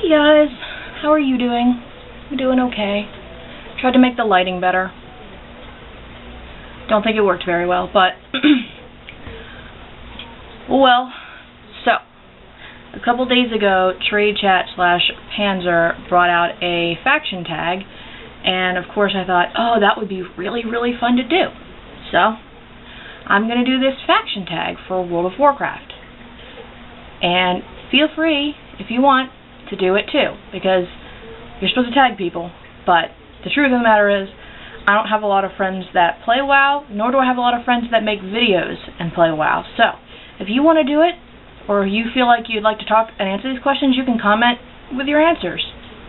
Hey guys, how are you doing? I'm doing okay. Tried to make the lighting better. Don't think it worked very well, but well, so a couple days ago, TradeChat/Panzer brought out a faction tag, and of course I thought, oh, that would be really, really fun to do. So I'm going to do this faction tag for World of Warcraft. And feel free, if you want, to do it too, because you're supposed to tag people, but the truth of the matter is, I don't have a lot of friends that play WoW, nor do I have a lot of friends that make videos and play WoW. So, if you want to do it, or you feel like you'd like to talk and answer these questions, you can comment with your answers,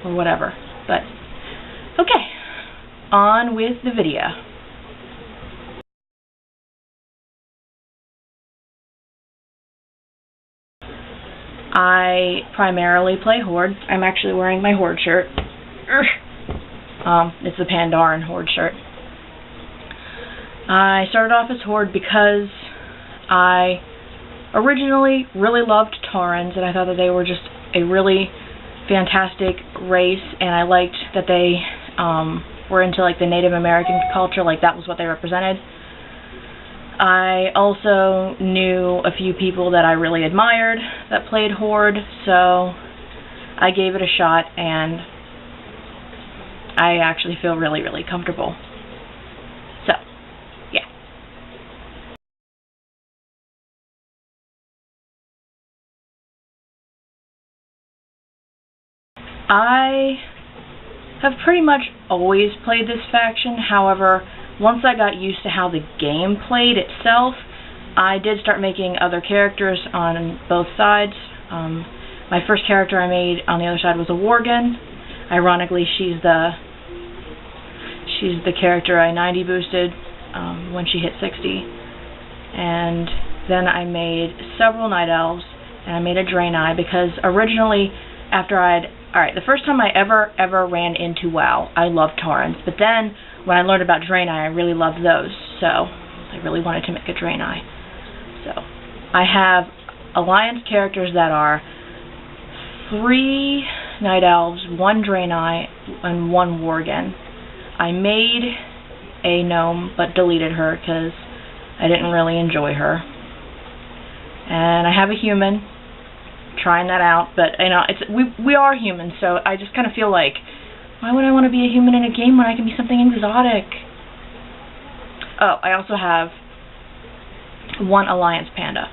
or whatever. But, okay, on with the video. I primarily play Horde. I'm actually wearing my Horde shirt. It's the Pandaren Horde shirt. I started off as Horde because I originally really loved Taurens, and I thought that they were just a really fantastic race, and I liked that they were into like the Native American culture, like that was what they represented. I also knew a few people that I really admired that played Horde, so I gave it a shot, and I actually feel really, really comfortable. So, yeah. I have pretty much always played this faction. However, once I got used to how the game played itself, I did start making other characters on both sides. My first character I made on the other side was a Worgen. Ironically, she's the character I 90 boosted when she hit 60. And then I made several Night Elves, and I made a Draenei, because originally, the first time I ever ran into WoW, I loved Taurens, but then when I learned about Draenei, I really loved those, so I really wanted to make a Draenei. So, I have Alliance characters that are 3 Night Elves, 1 Draenei, and 1 Worgen. I made a gnome, but deleted her because I didn't really enjoy her. And I have a human, trying that out, but you know, we are humans, so I just kind of feel like, why would I want to be a human in a game when I can be something exotic? Oh, I also have 1 Alliance Panda.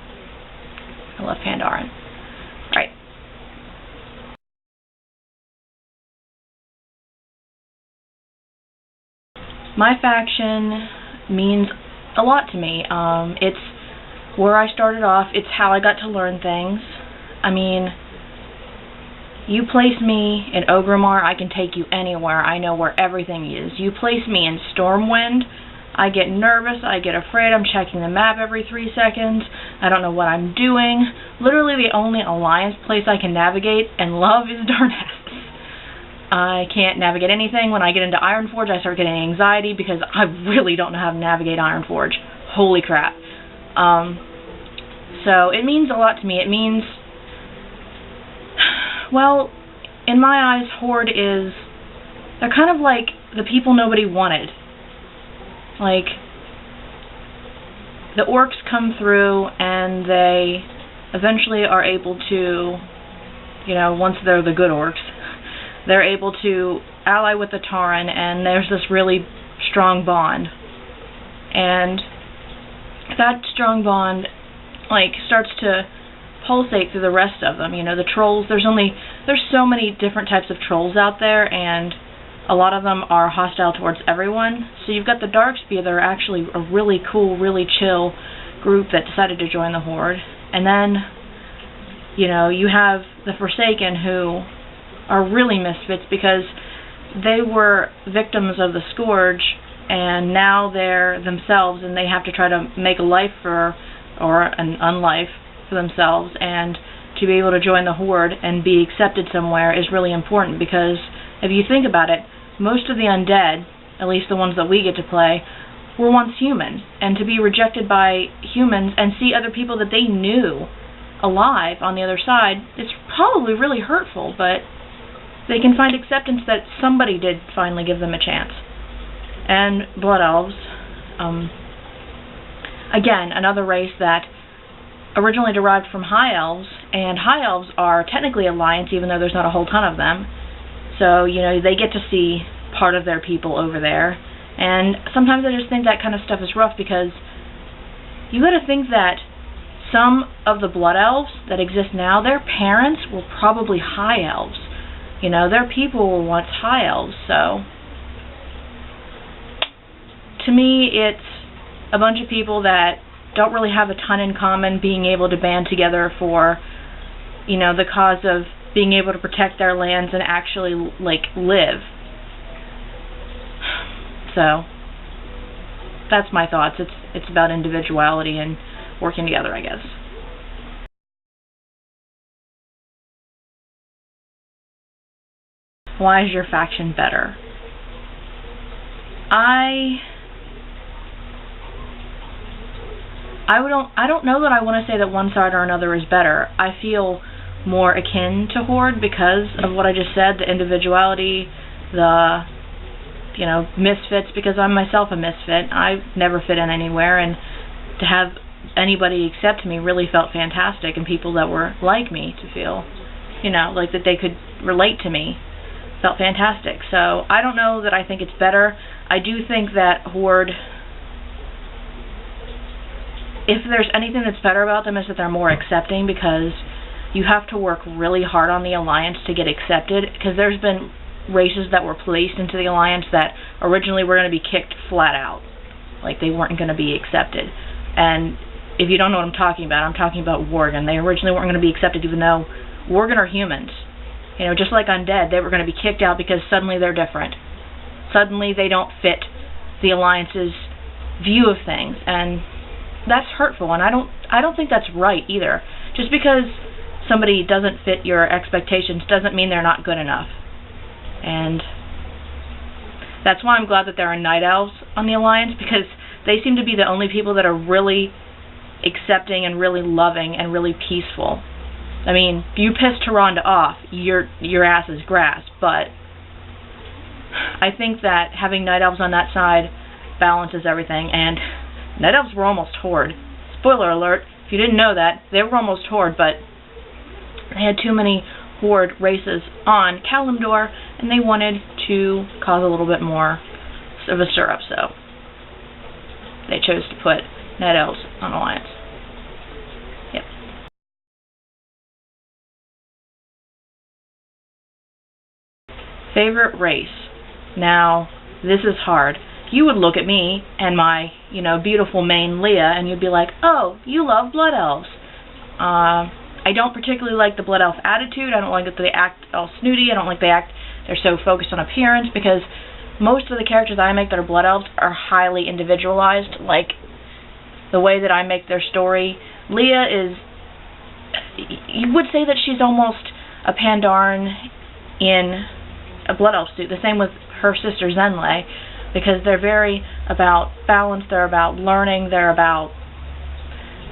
I love Pandaren. Right. My faction means a lot to me. It's where I started off. It's how I got to learn things. I mean, you place me in Orgrimmar, I can take you anywhere. I know where everything is. You place me in Stormwind, I get nervous, I get afraid, I'm checking the map every 3 seconds, I don't know what I'm doing. Literally the only Alliance place I can navigate and love is Darnassus. I can't navigate anything. When I get into Ironforge, I start getting anxiety because I really don't know how to navigate Ironforge. Holy crap. So it means a lot to me. It means, well, in my eyes, Horde is, they're kind of like the people nobody wanted. Like, the orcs come through and they eventually are able to, you know, once they're the good orcs, they're able to ally with the Tauren, and there's this really strong bond. And that strong bond, like, starts to pulsate through the rest of them. You know, the trolls, there's so many different types of trolls out there, and a lot of them are hostile towards everyone. So you've got the Darkspear that are actually a really cool, really chill group that decided to join the Horde. And then, you know, you have the Forsaken, who are really misfits because they were victims of the Scourge, and now they're themselves, and they have to try to make a life or an unlife for themselves, and to be able to join the Horde and be accepted somewhere is really important, because if you think about it, most of the undead, at least the ones that we get to play, were once human, and to be rejected by humans and see other people that they knew alive on the other side, it's probably really hurtful, but they can find acceptance that somebody did finally give them a chance. And Blood Elves, again, another race that originally derived from High Elves, and High Elves are technically Alliance, even though there's not a whole ton of them. So, you know, they get to see part of their people over there. And sometimes I just think that kind of stuff is rough, because you got to think that some of the Blood Elves that exist now, their parents were probably High Elves. You know, their people were once High Elves, so to me it's a bunch of people that don't really have a ton in common being able to band together for, you know, the cause of being able to protect their lands and actually, like, live. So that's my thoughts. It's about individuality and working together, I guess. Why is your faction better? I don't know that I want to say that one side or another is better. I feel more akin to Horde because of what I just said, the individuality, the, you know, misfits, because I'm myself a misfit. I never fit in anywhere, and to have anybody accept me really felt fantastic, and people that were like me to feel, you know, like that they could relate to me felt fantastic. So I don't know that I think it's better. I do think that Horde, if there's anything that's better about them, is that they're more accepting, because you have to work really hard on the Alliance to get accepted, because there's been races that were placed into the Alliance that originally were going to be kicked flat out. Like, they weren't going to be accepted. And if you don't know what I'm talking about, I'm talking about Worgen. They originally weren't going to be accepted, even though Worgen are humans. You know, just like Undead, they were going to be kicked out because suddenly they're different. Suddenly they don't fit the Alliance's view of things, and that's hurtful, and I don't think that's right either. Just because somebody doesn't fit your expectations doesn't mean they're not good enough. And that's why I'm glad that there are Night Elves on the Alliance, because they seem to be the only people that are really accepting and really loving and really peaceful. I mean, if you piss Tyrande off, your ass is grass, but I think that having Night Elves on that side balances everything, and Night Elves were almost Horde. Spoiler alert, if you didn't know that, they were almost Horde, but they had too many Horde races on Kalimdor, and they wanted to cause a little bit more of a stir-up, so they chose to put Night Elves on Alliance. Yep. Favorite race? Now, this is hard. You would look at me and my, you know, beautiful mane Leah, and you'd be like, oh, you love Blood Elves. I don't particularly like the Blood Elf attitude. I don't like that they act all snooty. I don't like they're so focused on appearance, because most of the characters I make that are Blood Elves are highly individualized. Like, the way that I make their story. Leah is, you would say that she's almost a Pandaren in a Blood Elf suit. The same with her sister Zenlei, because they're very about balance, they're about learning, they're about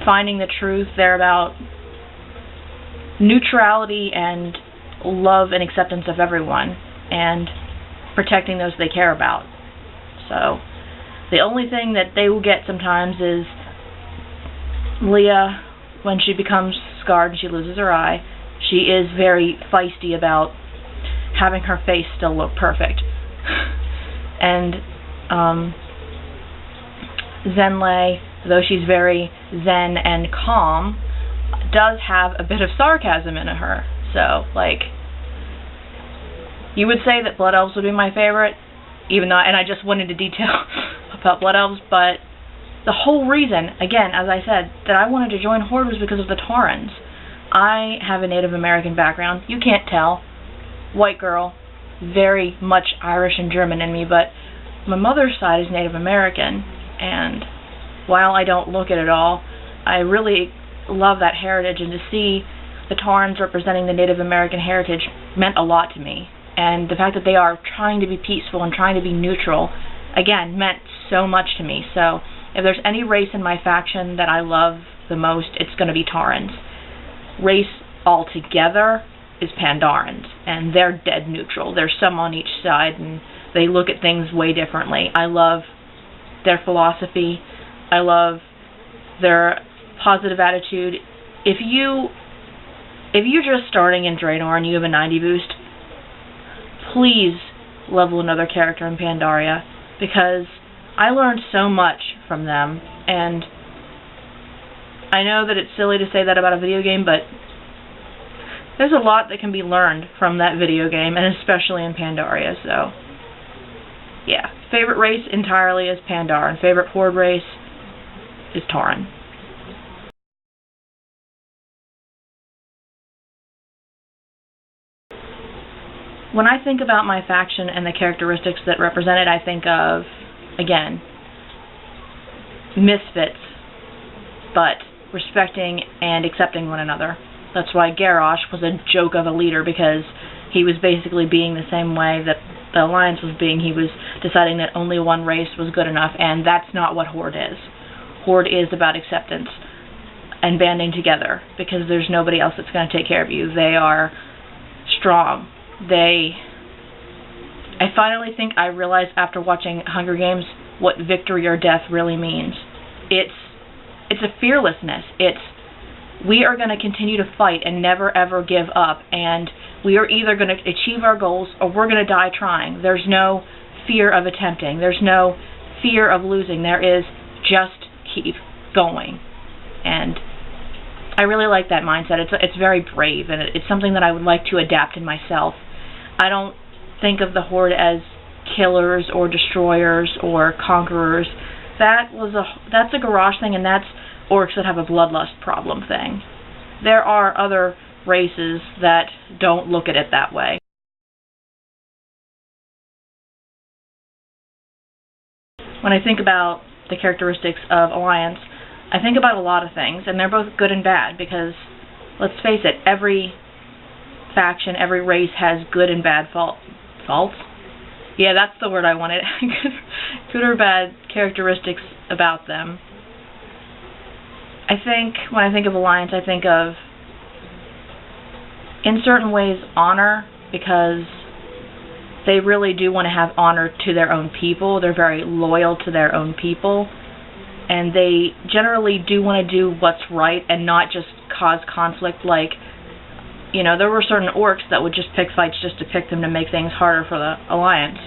finding the truth, they're about neutrality and love and acceptance of everyone, and protecting those they care about. So, the only thing that they will get sometimes is Leah, when she becomes scarred and she loses her eye, she is very feisty about having her face still look perfect. And Zenlei, though she's very zen and calm, does have a bit of sarcasm in her. So, like, you would say that Blood Elves would be my favorite, even though, and I just went into detail about Blood Elves, but the whole reason, again, as I said, that I wanted to join Horde was because of the Taurens. I have a Native American background. You can't tell. White girl, very much Irish and German in me, but my mother's side is Native American, and while I don't look at it all, I really love that heritage, and to see the Taurens representing the Native American heritage meant a lot to me. And the fact that they are trying to be peaceful and trying to be neutral, again, meant so much to me. So if there's any race in my faction that I love the most, it's going to be Taurens. Race altogether, is Pandorans, and they're dead neutral. There's some on each side, and they look at things way differently. I love their philosophy. I love their positive attitude. If you're just starting in Draenor and you have a 90 boost, please level another character in Pandaria, because I learned so much from them, and I know that it's silly to say that about a video game, but there's a lot that can be learned from that video game, and especially in Pandaria, so yeah. Favorite race entirely is Pandar, and favorite Horde race is Tauren. When I think about my faction and the characteristics that represent it, I think of, again, misfits, but respecting and accepting one another. That's why Garrosh was a joke of a leader, because he was basically being the same way that the Alliance was being. He was deciding that only one race was good enough, and that's not what Horde is. Horde is about acceptance and banding together, because there's nobody else that's going to take care of you. They are strong. I finally think I realized after watching Hunger Games what victory or death really means. It's a fearlessness. We are going to continue to fight and never ever give up, and we are either going to achieve our goals or we're going to die trying. There's no fear of attempting. There's no fear of losing. There is just keep going. And I really like that mindset. It's very brave, and it's something that I would like to adapt in myself. I don't think of the Horde as killers or destroyers or conquerors. That's a Garrosh thing, and that's orcs that have a bloodlust problem thing. There are other races that don't look at it that way. When I think about the characteristics of Alliance, I think about a lot of things, and they're both good and bad, because, let's face it, every faction, every race has good and bad faults? Yeah, that's the word I wanted. Good or bad characteristics about them. I think, when I think of Alliance, I think of, in certain ways, honor, because they really do want to have honor to their own people. They're very loyal to their own people, and they generally do want to do what's right and not just cause conflict. Like, there were certain orcs that would just pick fights just to pick them to make things harder for the Alliance,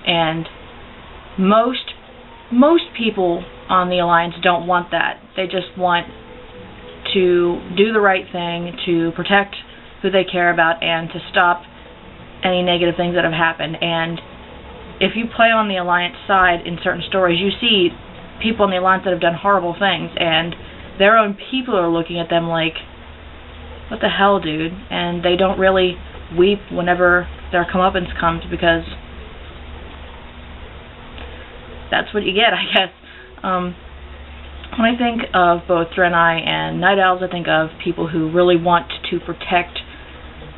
and most people on the Alliance don't want that. They just want to do the right thing, to protect who they care about, and to stop any negative things that have happened. And if you play on the Alliance side in certain stories, you see people in the Alliance that have done horrible things, and their own people are looking at them like, what the hell, dude? And they don't really weep whenever their comeuppance comes, because that's what you get, I guess. When I think of both Draenei and Night Elves, I think of people who really want to protect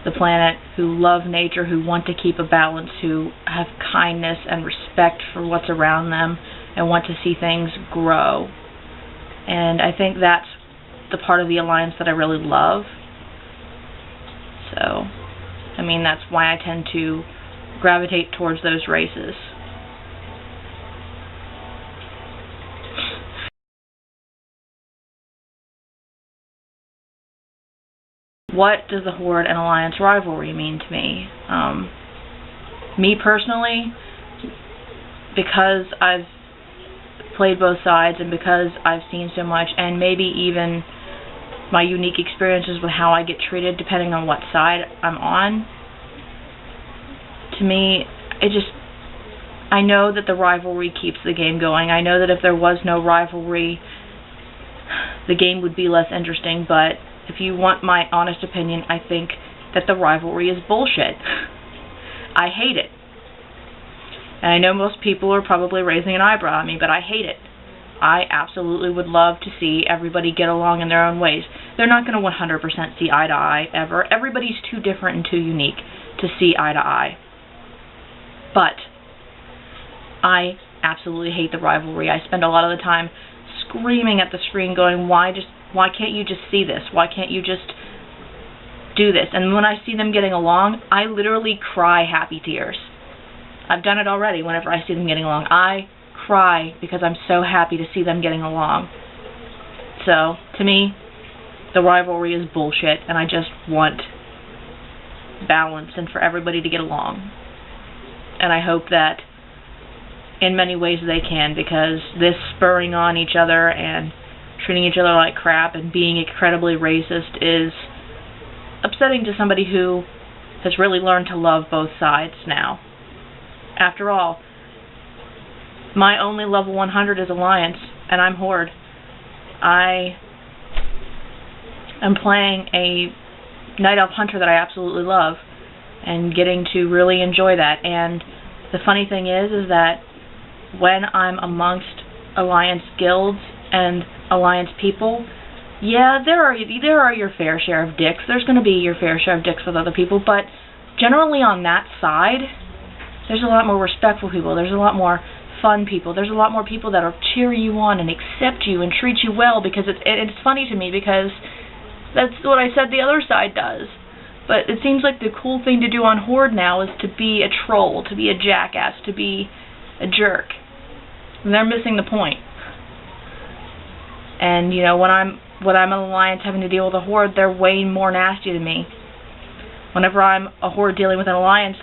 the planet, who love nature, who want to keep a balance, who have kindness and respect for what's around them, and want to see things grow. And I think that's the part of the Alliance that I really love. So, that's why I tend to gravitate towards those races. What does the Horde and Alliance rivalry mean to me? Me personally, because I've played both sides and because I've seen so much, and maybe even my unique experiences with how I get treated depending on what side I'm on, to me, I know that the rivalry keeps the game going. I know that if there was no rivalry, the game would be less interesting, but if you want my honest opinion, I think that the rivalry is bullshit. I hate it. And I know most people are probably raising an eyebrow at me, but I hate it. I absolutely would love to see everybody get along in their own ways. They're not going to 100% see eye to eye, ever. Everybody's too different and too unique to see eye to eye. But I absolutely hate the rivalry. I spend a lot of the time screaming at the screen going, why can't you just see this? Why can't you just do this. And when I see them getting along, I literally cry happy tears. I've done it already whenever I see them getting along. I cry because I'm so happy to see them getting along. So, to me, the rivalry is bullshit, and I just want balance and for everybody to get along. And I hope that in many ways they can, because this spurring on each other and treating each other like crap and being incredibly racist is upsetting to somebody who has really learned to love both sides now. After all, my only level 100 is Alliance, and I'm Horde. I am playing a Night Elf Hunter that I absolutely love, and getting to really enjoy that. And the funny thing is that when I'm amongst Alliance guilds and Alliance people, yeah, there are your fair share of dicks. There's going to be your fair share of dicks with other people, but generally on that side, there's a lot more respectful people. There's a lot more fun people. There's a lot more people that will cheer you on and accept you and treat you well, because it's funny to me because that's what I said the other side does. But it seems like the cool thing to do on Horde now is to be a troll, to be a jackass, to be a jerk. And they're missing the point. And, you know, when I'm an Alliance having to deal with a Horde, they're way more nasty to me. Whenever I'm a Horde dealing with an Alliance,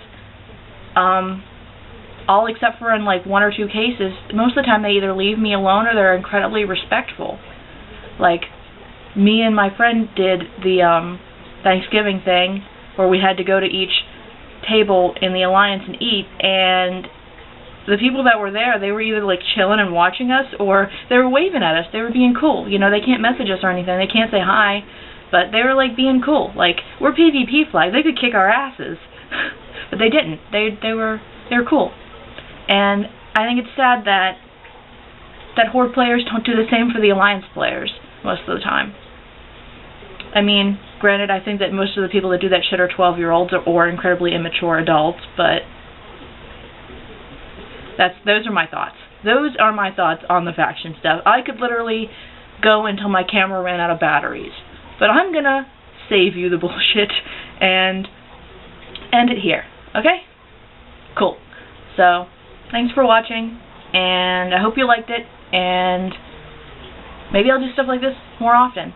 all except for in like 1 or 2 cases, most of the time they either leave me alone or they're incredibly respectful. Like, me and my friend did the Thanksgiving thing where we had to go to each table in the Alliance and eat, and the people that were there, they were either like chilling and watching us, or they were waving at us. They were being cool. You know, they can't message us or anything. They can't say hi, but they were like being cool. Like, we're PvP flag. They could kick our asses, but they didn't. They were cool. And I think it's sad that Horde players don't do the same for the Alliance players most of the time. I mean, granted, I think that most of the people that do that shit are 12-year-olds or incredibly immature adults, but those are my thoughts. Those are my thoughts on the faction stuff. I could literally go until my camera ran out of batteries, but I'm gonna save you the bullshit and end it here, okay? Cool. So, thanks for watching, and I hope you liked it, and maybe I'll do stuff like this more often.